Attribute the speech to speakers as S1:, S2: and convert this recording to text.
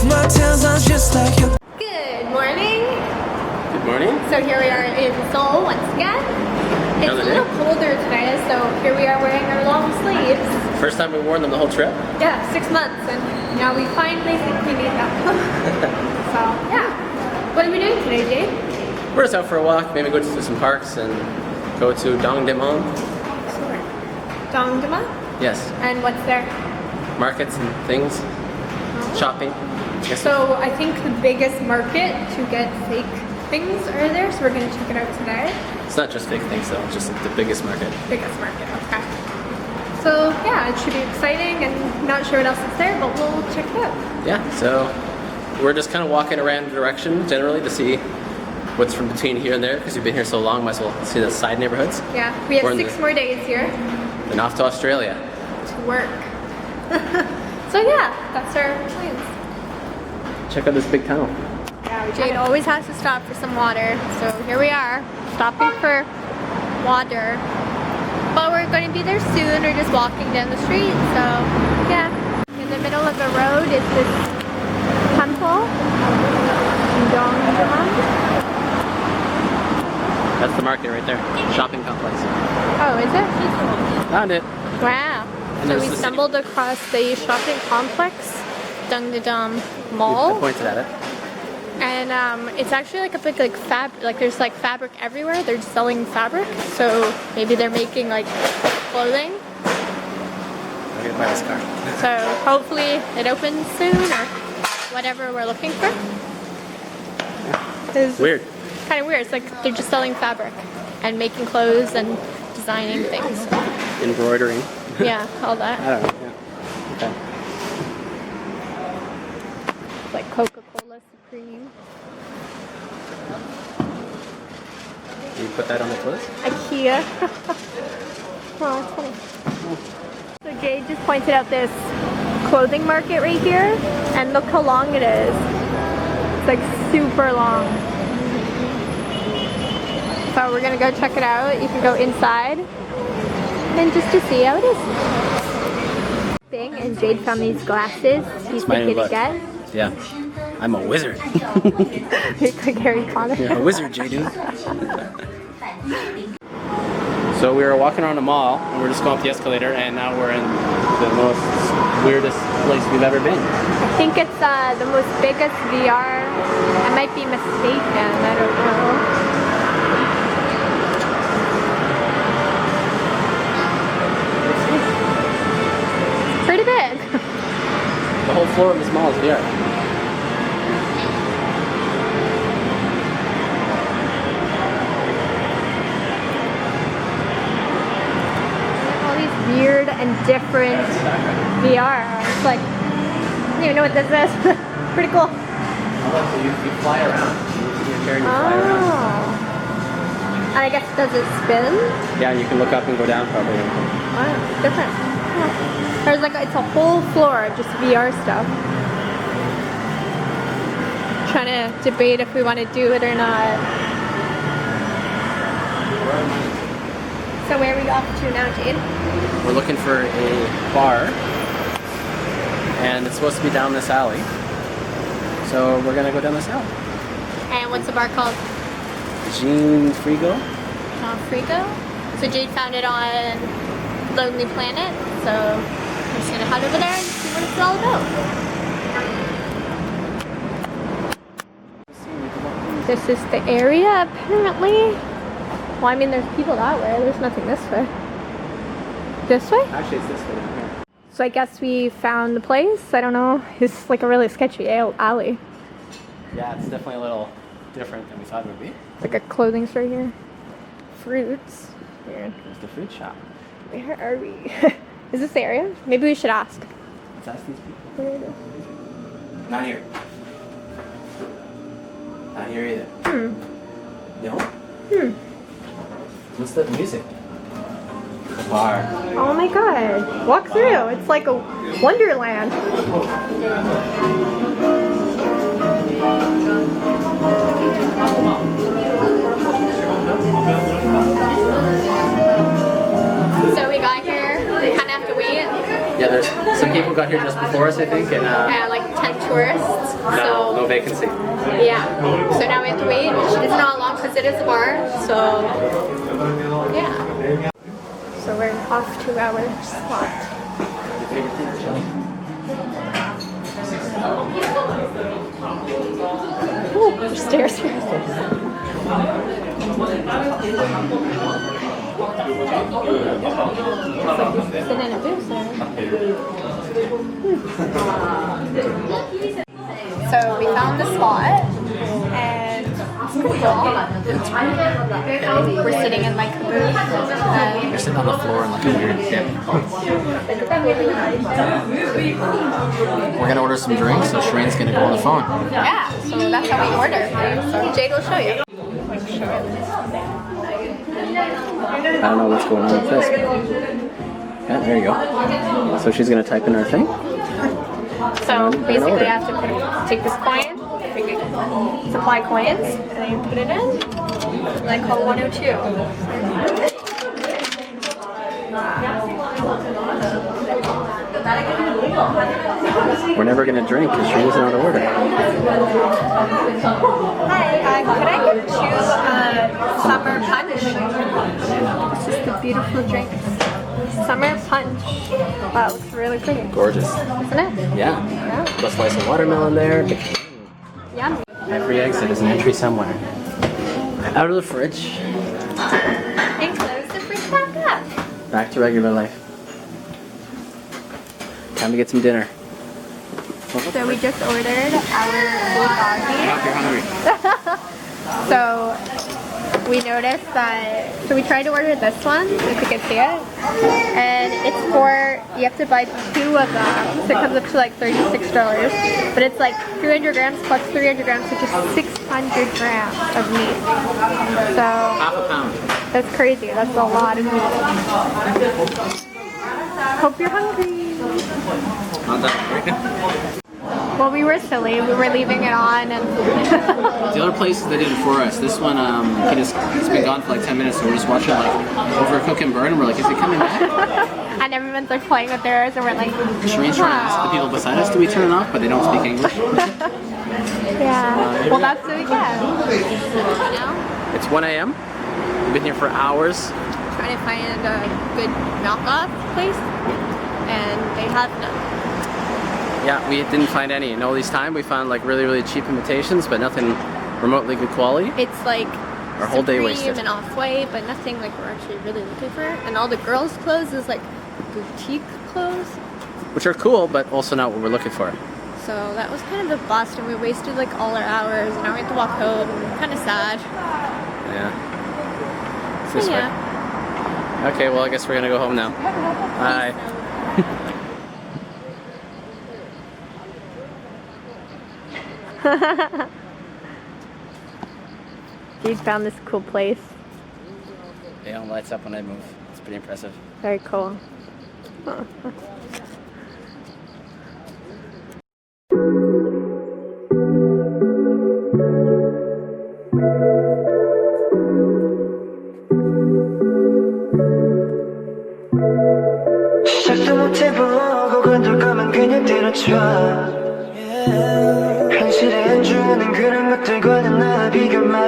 S1: my tails are just like your.
S2: Good morning.
S3: Good morning.
S2: So here we are in Seoul once again. It's a little colder today, so here we are wearing our long sleeves.
S3: First time we wore them the whole trip?
S2: Yeah, 6 months, and now we finally think we need them. So yeah. What are we doing today, Jade?
S3: We're just out for a walk, maybe go to some parks and go to it.Then.
S2: Sure. Dongdama?
S3: Yes.
S2: And what's there?
S3: Markets and things. Shopping. Yes.
S2: So I think the biggest market to get fake things are there, so we're going to check it out today.
S3: It's not just fake things though, just the biggest market.
S2: Biggest market, okay. So yeah, it should be exciting, and not sure what else is there, but we'll check it out.
S3: Yeah, so we're just kind of walking around the direction generally to see what's from between here and there, because we've been here so long, might as well see the side neighborhoods.
S2: Yeah, we have 6 more days here.
S3: Then off to Australia.
S2: To work. So yeah, that's our plans.
S3: Check out this big tunnel.
S2: Yeah, Jade always has to stop for some water, so here we are, stopping for water. But we're going to be there soon, we're just walking down the street, so yeah. In the middle of the road is this temple.
S3: That's the market right there. Shopping complex.
S2: Oh, is it?
S3: Found it.
S2: Wow.
S3: And
S2: So we
S3: there's the
S2: stumbled across the shopping complex, it.Then
S3: I
S2: Mall.
S3: pointed at it.
S2: And it's actually like a big there's like fabric everywhere. They're just selling fabric. So maybe they're making like clothing.
S3: I'm gonna buy this car.
S2: So hopefully it opens soon or whatever we're looking for. It's
S3: Weird.
S2: kind of weird. It's like they're just selling fabric and making clothes and designing things.
S3: Embroidering.
S2: Yeah, all that.
S3: I don't know. Yeah. Okay.
S2: Like Coca-Cola Supreme.
S3: You put that on the clothes?
S2: IKEA. Oh, that's funny. So Jade just pointed out this clothing market right here, and look how long it is. It's like super long. So we're gonna go check it out. You can go inside and just to see how it is. And Jade found these glasses he's thinking to get.
S3: Yeah. I'm a wizard.
S2: You're like Harry Potter.
S3: You're a wizard, J-Dude. So we were walking around the mall, and we're just going up the escalator, and now we're in the most weirdest place we've ever been.
S2: I think it's the most biggest VR. I might be mistaken, I don't know. It's pretty big.
S3: The whole floor of this mall is VR.
S2: Weird and different VR. It's like, I don't even know what this is. Pretty cool.
S3: So you fly around. You're carrying your fly around.
S2: And I guess, does it spin?
S3: Yeah, and you can look up and go down probably.
S2: Wow, different. Yeah. There's like, it's a whole floor of just VR stuff. Trying to debate if we want to do it or not. So where are we off to now, Jade?
S3: We're looking for a bar, and it's supposed to be down this alley. So we're gonna go down this alley.
S2: And what's the bar called?
S3: Frigo.
S2: Frigo. So Jade found it on Lonely Planet. So we're just gonna head over there and see what it's all about. This is the area apparently. Well, I mean, there's people that way. There's nothing this way. This way?
S3: Actually, it's this way down here.
S2: So I guess we found the place. I don't know. It's like a really sketchy alley.
S3: Yeah, it's definitely a little different than we thought it would be.
S2: It's like a clothing store here. Fruits. Weird.
S3: There's the fruit shop.
S2: Where are we? Is this the area? Maybe we should ask.
S3: Let's ask these people.
S2: Where it is.
S3: Not here. Not here either. No? What's that music? The bar.
S2: Oh my god. Walk through. It's like a wonderland. So we got here. We kind of have to wait.
S3: Yeah, there's some people got here just before us, I think, and
S2: Yeah, like 10 tourists.
S3: No, no vacancy.
S2: Yeah. So now we have to wait. It's not long because it is a bar. So yeah. So we're off to our spot. Ooh, there's stairs. Sit in a booth there. So we found the spot and it's pretty cool. We're sitting in like a booth.
S3: You're sitting on the floor in like a weird dip. We're gonna order some drinks, so Shireen's gonna go on the phone.
S2: Yeah, so that's how we order. So Jade will show you.
S3: I don't know what's going on with this. Yeah, there you go. So she's gonna type in her thing.
S2: So basically, I have to take this coin, supply coins, and then you put it in. And I call 102.
S3: We're never gonna drink because she doesn't know how to order.
S2: Hi, could I get you a summer punch? This is the beautiful drink. Summer punch. Wow, it looks really pretty.
S3: Gorgeous.
S2: Isn't it?
S3: Yeah. Put a slice of watermelon there.
S2: Yum.
S3: Every exit is an entry somewhere. Out of the fridge.
S2: And close the fridge back up.
S3: Back to regular life. Time to get some dinner.
S2: So we just ordered our bulgogi.
S3: You're hungry.
S2: So we noticed that, so we tried to order this one, if you can see it. And it's for, you have to buy 2 of them, so it comes up to like $36. But it's like 300 grams plus 300 grams, which is 600 grams of meat. So
S3: Half a pound.
S2: that's crazy, that's a lot of meat. Hope you're hungry.
S3: Not that hungry.
S2: Well, we were silly. We were leaving it on, and
S3: The other places they did it for us. This one, it's been gone for like 10 minutes, so we're just watching like overcook and burn, and we're like, is it coming back?
S2: and everyone's like playing with theirs, and we're like,
S3: Shireen's trying to ask the people beside us, do we turn it off? But they don't speak English.
S2: yeah. Well, that's what we get.
S3: It's 1 a.m. We've been here for hours.
S2: Trying to find a good knockoff place, and they have none.
S3: Yeah, we didn't find any. And all this time we found like really, really cheap imitations, but nothing remotely good quality.
S2: It's like
S3: Our whole day
S2: Supreme
S3: wasted.
S2: and Off-White, but nothing like we're actually really looking for. And all the girls' clothes is like boutique clothes.
S3: Which are cool, but also not what we're looking for.
S2: So that was kind of the bust, and we wasted like all our hours, and now we have to walk home. Kind of sad.
S3: Yeah. It's this
S2: yeah.
S3: way. Okay, well I guess we're gonna go home now. Bye.
S2: Dude found this cool place.
S3: They don't lights up when I move. It's pretty impressive.
S2: Very cool.
S1: 시작도 못해 보고 건들거면 그냥 때려쳐 현실에 안주하는 그런 것들과는 나 비교 말아